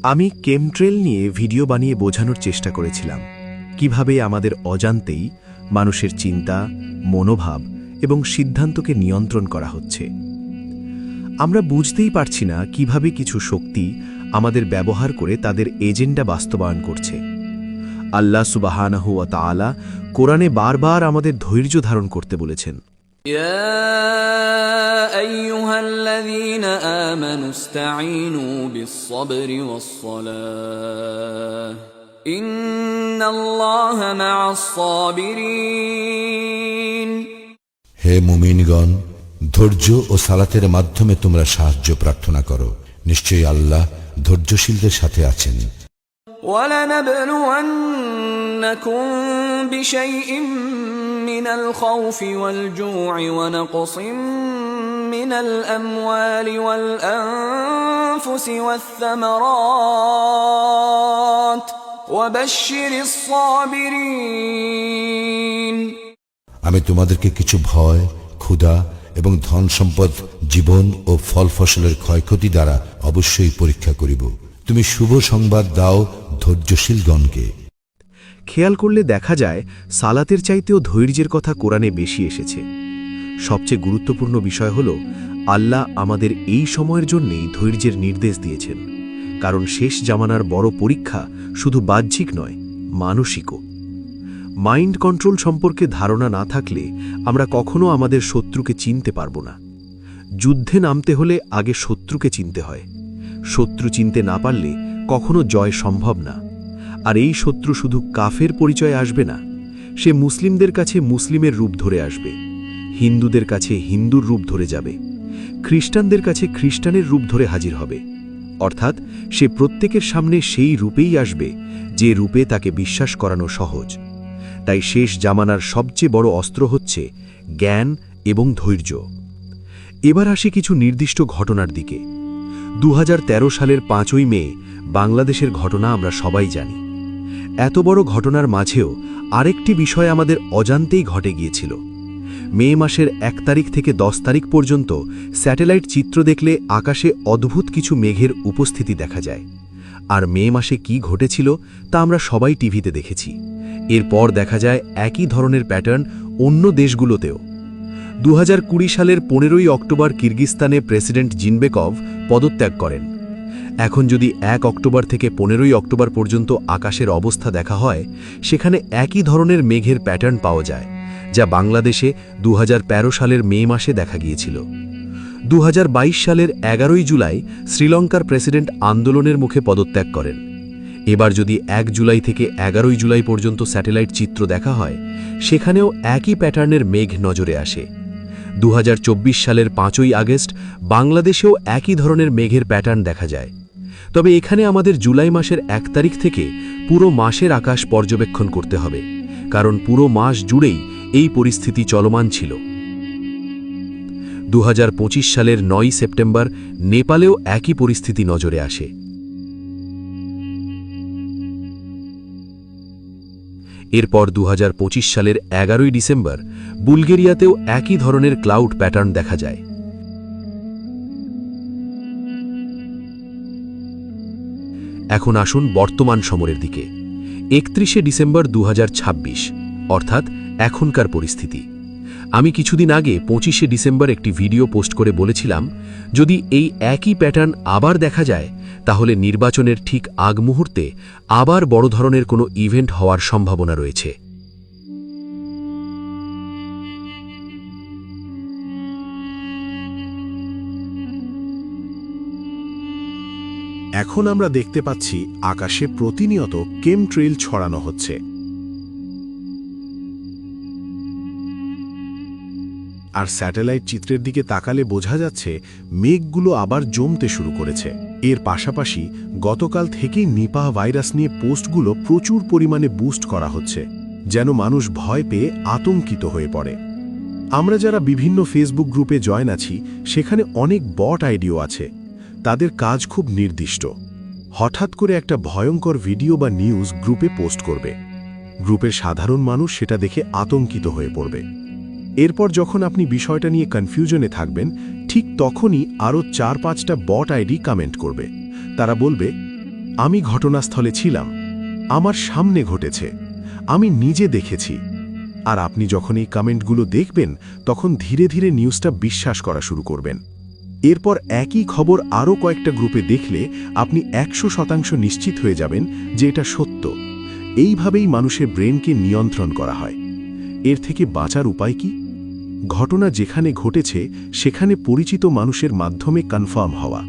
আমি কেমট্রেল নিয়ে ভিডিও বানিয়ে বোঝানোর চেষ্টা করেছিলাম কিভাবে আমাদের অজান্তেই মানুষের চিন্তা, মনোভাব এবং সিদ্ধান্তকে নিয়ন্ত্রণ করা হচ্ছে। আমরা বুঝতেই পারছি না কিভাবে কিছু শক্তি আমাদের ব্যবহার করে তাদের এজেন্ডা বাস্তবায়ন করছে। আল্লাহ সুবহানাহু ওয়া তাআলা কোরআনে বারবার আমাদের ধৈর্য ধারণ করতে বলেছেন। يا أيها الذين آمنوا استعينوا بالصبر والصلاة إن الله مع الصابرين হে মুমিনগণ, ধৈর্য ও সালাতের মাধ্যমে তোমরা সাহায্য প্রার্থনা করো, নিশ্চয়ই আল্লাহ ধৈর্যশীলদের সাথে আছেন। وَلَنَبْلُوَنَّكُمْ بِشَيْءٍ مِّنَ الْخَوْفِ وَالْجُوعِ وَنَقْصٍ مِّنَ الْأَمْوَالِ وَالْأَنفُسِ وَالثَّمَرَاتِ وَبَشِّرِ الصَّابِرِينَ আমি তোমাদেরকে কিছু ভয়, ক্ষুধা এবং ধন সম্পদ, জীবন ও ফল ফসলের ক্ষয়ক্ষতি দ্বারা অবশ্যই পরীক্ষা করিব। তুমি শুভ সংবাদ দাও ধৈর্যশীলগণকে। খেয়াল করলে দেখা যায় সালাতের চাইতেও ধৈর্যের কথা কোরআনে বেশি এসেছে। সবচেয়ে গুরুত্বপূর্ণ বিষয় হল আল্লাহ আমাদের এই সময়ের জন্যেই ধৈর্যের নির্দেশ দিয়েছেন, কারণ শেষ জামানার বড় পরীক্ষা শুধু বাহ্যিক নয়, মানসিকও। মাইন্ড কন্ট্রোল সম্পর্কে ধারণা না থাকলে আমরা কখনো আমাদের শত্রুকে চিনতে পারব না। যুদ্ধে নামতে হলে আগে শত্রুকে চিনতে হয়। শত্রু চিনতে না পারলে কখনো জয় সম্ভব না। আর এই শত্রু শুধু কাফের পরিচয়ে আসবে না, সে মুসলিমদের কাছে মুসলিমের রূপ ধরে আসবে, হিন্দুদের কাছে হিন্দুর রূপ ধরে যাবে, খ্রিস্টানদের কাছে খ্রিস্টানের রূপ ধরে হাজির হবে। অর্থাৎ সে প্রত্যেকের সামনে সেই রূপেই আসবে যে রূপে তাকে বিশ্বাস করানো সহজ। তাই শেষ জামানার সবচেয়ে বড় অস্ত্র হচ্ছে জ্ঞান এবং ধৈর্য। এবার আসি কিছু নির্দিষ্ট ঘটনার দিকে। 2013 সালের 5ই মে বাংলাদেশের ঘটনা আমরা সবাই জানি। এত বড় ঘটনার মাঝেও আরেকটি বিষয় আমাদের অজান্তেই ঘটে গিয়েছিল। মে মাসের 1 তারিখ থেকে 10 তারিখ পর্যন্ত স্যাটেলাইট চিত্র দেখলে আকাশে অদ্ভুত কিছু মেঘের উপস্থিতি দেখা যায়। আর মে মাসে কি ঘটেছিল তা আমরা সবাই টিভিতে দেখেছি। এরপর দেখা যায় একই ধরনের প্যাটার্ন অন্য দেশগুলোতেও। 2020 সালের 15ই অক্টোবর কিরগিস্তানে প্রেসিডেন্ট জিনবেকভ পদত্যাগ করেন। এখন যদি 1 অক্টোবর থেকে 15ই অক্টোবর পর্যন্ত আকাশের অবস্থা দেখা হয়, সেখানে একই ধরনের মেঘের প্যাটার্ন পাওয়া যায়, যা বাংলাদেশে 2013 সালের মে মাসে দেখা গিয়েছিল। 2022 সালের 11ই জুলাই শ্রীলঙ্কার প্রেসিডেন্ট আন্দোলনের মুখে পদত্যাগ করেন। এবার যদি 1 জুলাই থেকে 11ই জুলাই পর্যন্ত স্যাটেলাইট চিত্র দেখা হয়, সেখানেও একই প্যাটার্নের মেঘ নজরে আসে। 2024 সালের 5ই আগস্ট বাংলাদেশেও একই ধরনের মেঘের প্যাটার্ন দেখা যায়। তবে এখানে আমাদের জুলাই মাসের 1 তারিখ থেকে পুরো মাসের আকাশ পর্যবেক্ষণ করতে হবে, কারণ পুরো মাস জুড়েই এই পরিস্থিতি চলমান ছিল। 2025 সালের 9ই সেপ্টেম্বর নেপালেও একই পরিস্থিতি নজরে আসে। এরপর 2025 সালের 11ই ডিসেম্বর বুলগেরিয়াতেও একই ধরনের ক্লাউড প্যাটার্ন দেখা যায়। এখন আসুন বর্তমান সময়ের দিকে। 31শে ডিসেম্বর 2026, অর্থাৎ এখনকার পরিস্থিতি। আমি কিছুদিন আগে 25শে ডিসেম্বর একটি ভিডিও পোস্ট করে বলেছিলাম, যদি এই একই প্যাটার্ন আবার দেখা যায়, তাহলে নির্বাচনের ঠিক আগ মুহূর্তে আবার বড় ধরনের কোনো ইভেন্ট হওয়ার সম্ভাবনা রয়েছে। এখন আমরা দেখতে পাচ্ছি আকাশে প্রতিনিয়ত কেমট্রেল ছড়ানো হচ্ছে। আর স্যাটেলাইট চিত্রের দিকে তাকালে বোঝা যাচ্ছে মেঘগুলো আবার জমতে শুরু করেছে। এর পাশাপাশি গতকাল থেকেই নিপাহ ভাইরাস নিয়ে পোস্টগুলো প্রচুর পরিমাণে বুস্ট করা হচ্ছে, যেন মানুষ ভয় পেয়ে আতঙ্কিত হয়ে পড়ে। আমরা যারা বিভিন্ন ফেসবুক গ্রুপে জয়েন আছি, সেখানে অনেক বট আইডিও আছে। তাদের কাজ খুব নির্দিষ্ট। হঠাৎ করে একটা ভয়ঙ্কর ভিডিও বা নিউজ গ্রুপে পোস্ট করবে। গ্রুপের সাধারণ মানুষ সেটা দেখে আতঙ্কিত হয়ে পড়বে। এরপর যখন আপনি বিষয়টা নিয়ে কনফিউশনে থাকবেন, ঠিক তখনই আরও 4-5টা বট আইডি কমেন্ট করবে। তারা বলবে, আমি ঘটনাস্থলে ছিলাম, আমার সামনে ঘটেছে, আমি নিজে দেখেছি। আর আপনি যখন এই কমেন্টগুলো দেখবেন তখন ধীরে ধীরে নিউজটা বিশ্বাস করা শুরু করবেন। এরপর একই খবর আরও কয়েকটা গ্রুপে দেখলে আপনি 100% নিশ্চিত হয়ে যাবেন যে এটা সত্য। এইভাবেই মানুষের ব্রেনকে নিয়ন্ত্রণ করা হয়। এর থেকে বাঁচার উপায় কি? ঘটনা যেখানে ঘটেছে সেখানে পরিচিত মানুষের মাধ্যমে কনফার্ম হওয়া।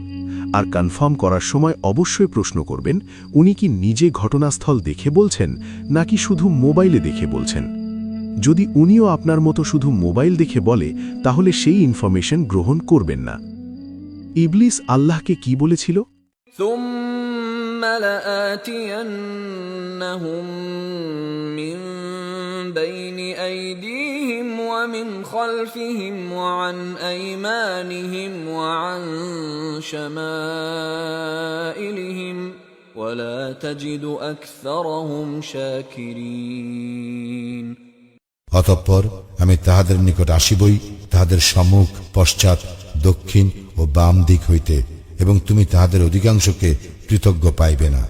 আর কনফার্ম করার সময় অবশ্যই প্রশ্ন করবেন, উনি কি নিজে ঘটনাস্থল দেখে বলছেন নাকি শুধু মোবাইলে দেখে বলছেন। যদি উনিও আপনার মতো শুধু মোবাইল দেখে বলে তাহলে সেই ইনফরমেশন গ্রহণ করবেন না। ইবলিস আল্লাহকে কি বলেছিল? ثم لآتينهم من بين أيديهم ومن خلفهم وعن أيمانهم وعن شمائلهم ولا تجد أكثرهم شاكرين। অতঃপর আমি তাহাদের নিকট আসিবই, তাহাদের সম্মুখ, পশ্চাৎ, দক্ষিণ ও বাম দিক হইতে, এবং তুমি তাহাদের অধিকাংশকে কৃতজ্ঞ পাইবে না।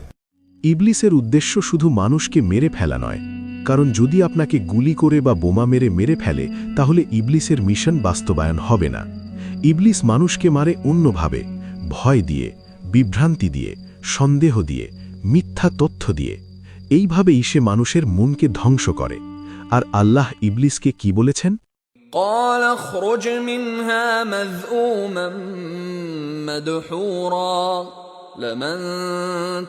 ইবলিসের উদ্দেশ্য শুধু মানুষকে মেরে ফেলা নয়, কারণ যদি আপনাকে গুলি করে বা বোমা মেরে ফেলে তাহলে ইবলিসের মিশন বাস্তবায়ন হবে না। ইবলিস মানুষকে মারে অন্যভাবে, ভয় দিয়ে, বিভ্রান্তি দিয়ে, সন্দেহ দিয়ে, মিথ্যা তথ্য দিয়ে। এইভাবেই সে মানুষের মনকে ধ্বংস করে। আর আল্লাহ ইবলিসকে কি বলেছেন? قال اخرج منها مذءوما مدحورا لمن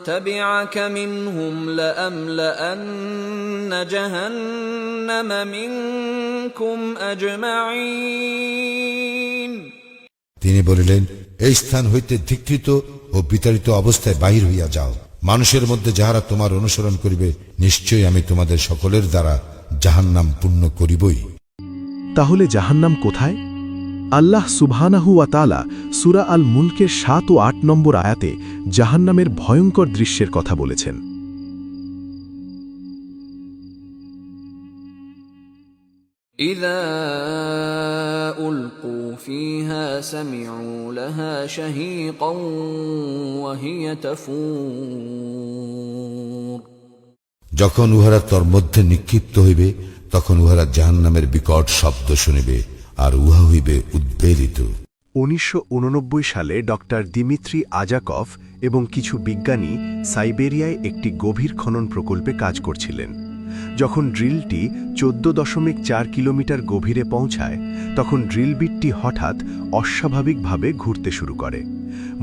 تبعك منهم لأملأن جهنم منكم أجمعين। তিনি বলিলেন, এই স্থান হইতে ধিক্কৃত ও বিতাড়িত অবস্থায় বাহির হইয়া যাও। মানুষের মধ্যে যাহারা তোমার অনুসরণ করিবে, নিশ্চয়ই আমি তোমাদের সকলের দ্বারা জাহান্নাম পূর্ণ করিবই। তাহলে জাহান্নাম কোথায়? আল্লাহ সুবহানাহু ওয়া তাআলা সূরা আল মুলকের 7 ও 8 নম্বর আয়াতে জাহান্নামের ভয়ঙ্কর দৃশ্যের কথা বলেছেন। إذا ألقوا فيها سمعوا لها شهيقا وهي تفور। যখন উহারা তোর মধ্যে নিক্ষিপ্ত হইবে তখন উহারা জাহান্নামের বিকট শব্দ শুনিবে, আর উহা হইবে উদ্বেলিত। 1989 সালে ডক্টর দিমিত্রি আজাকভ এবং কিছু বিজ্ঞানী সাইবেরিয়ায় একটি গভীর খনন প্রকল্পে কাজ করছিলেন। যখন ড্রিলটি 14.4 কিলোমিটার গভীরে পৌঁছায় তখন ড্রিল বিটটি হঠাৎ অস্বাভাবিকভাবে ঘুরতে শুরু করে।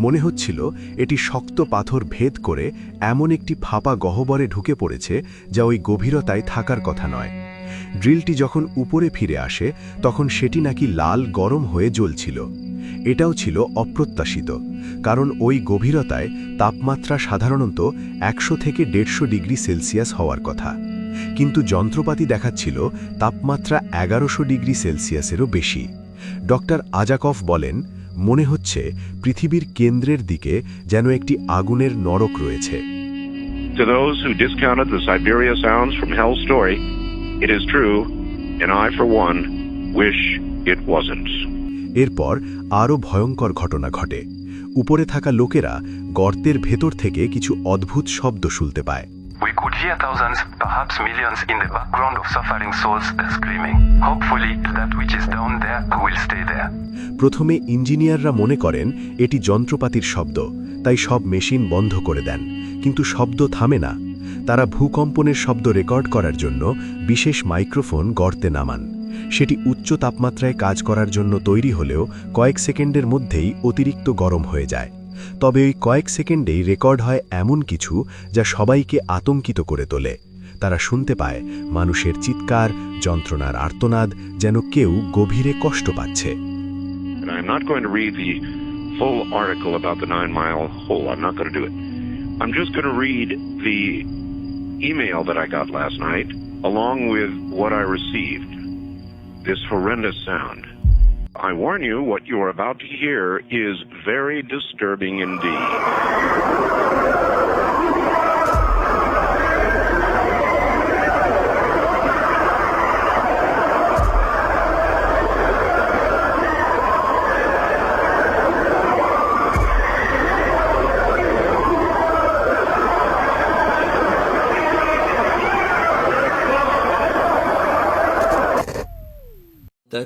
মনে হচ্ছিল এটি শক্ত পাথর ভেদ করে এমন একটি ফাঁপা গহ্বরে ঢুকে পড়েছে যা ওই গভীরতায় থাকার কথা নয়। ড্রিলটি যখন উপরে ফিরে আসে তখন সেটি নাকি লাল গরম হয়ে জ্বলছিল। এটাও ছিল অপ্রত্যাশিত, কারণ ওই গভীরতায় তাপমাত্রা সাধারণত 100 থেকে 150 ডিগ্রি সেলসিয়াস হওয়ার কথা, কিন্তু যন্ত্রপাতি দেখাচ্ছিল তাপমাত্রা 1100 ডিগ্রি সেলসিয়াসেরও বেশি। ডক্টর আজাকভ বলেন, মনে হচ্ছে পৃথিবীর কেন্দ্রের দিকে যেন একটি আগুনের নরক রয়েছে। To those who discounted the Siberia sounds from Hell's story, it is true, and I for one wish it wasn't. এরপর আরও ভয়ঙ্কর ঘটনা ঘটে। উপরে থাকা লোকেরা গর্তের ভেতর থেকে কিছু অদ্ভুত শব্দ শুনতে পায়। We could hear thousands, perhaps millions in the background of suffering souls screaming. Hopefully that which is down there will stay there. প্রথমে ইঞ্জিনিয়াররা মনে করেন এটি যন্ত্রপাতির শব্দ, তাই সব মেশিন বন্ধ করে দেন, কিন্তু শব্দ থামে না। তারা ভূকম্পনের শব্দ রেকর্ড করার জন্য বিশেষ মাইক্রোফোন গর্তে নামান। সেটি উচ্চ তাপমাত্রায় কাজ করার জন্য তৈরি হলেও কয়েক সেকেন্ডের মধ্যেই অতিরিক্ত গরম হয়ে যায়। তবে ওই কয়েক সেকেন্ডেই রেকর্ড হয় এমন কিছু যা সবাইকে আতঙ্কিত করে তোলে। তারা শুনতে পায় মানুষের চিৎকার, যন্ত্রণার আর্তনাদ, যেন কেউ গভীরে কষ্ট পাচ্ছে। And I'm not going to read the full article about the 9 Mile hole. I'm not going to do it. I'm just going to read the email that I got last night along with what I received. This horrendous sound. I warn you, what you are about to hear is very disturbing indeed.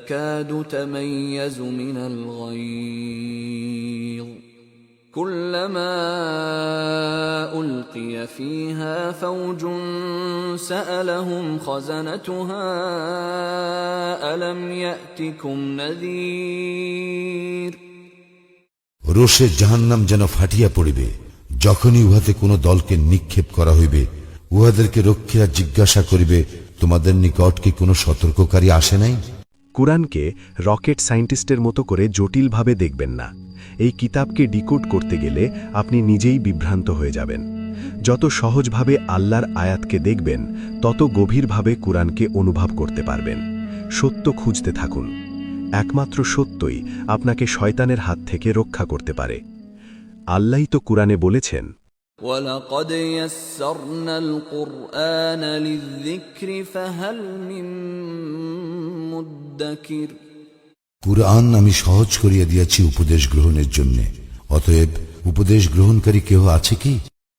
تكاد تميز من الغيظ كلما ألقي فيها فوج سألهم خزنتها ألم يأتكم نذير রোষে জাহান্নাম যেন ফাটিয়া পড়িবে যখনই উহাতে কোনো দলকে নিক্ষেপ করা হইবে উহাদেরকে রক্ষীরা জিজ্ঞাসা করিবে তোমাদের নিকট কি কোনো সতর্ককারী আসে নাই? কুরআনকে রকেট সায়েন্টিস্টের মতো করে জটিলভাবে দেখবেন না। এই কিতাবকে ডিকোড করতে গেলে আপনি নিজেই বিভ্রান্ত হয়ে যাবেন। যত সহজভাবে আল্লাহর আয়াতকে দেখবেন তত গভীরভাবে কুরআনকে অনুভব করতে পারবেন। সত্য খুঁজতে থাকুন। একমাত্র সত্যই আপনাকে শয়তানের হাত থেকে রক্ষা করতে পারে। আল্লাহই তো কুরআনে বলেছেন, وَلَقَدْ يَسَّرْنَا الْقُرْآنَ لِلذِّكْرِ فَهَلْ مِن مُّدَّكِرٍ কুরআন আমি সহজ করিয়া দিয়াছি উপদেশ গ্রহণের জন্য, অতএব উপদেশ গ্রহণকারী কেহ আছে কি?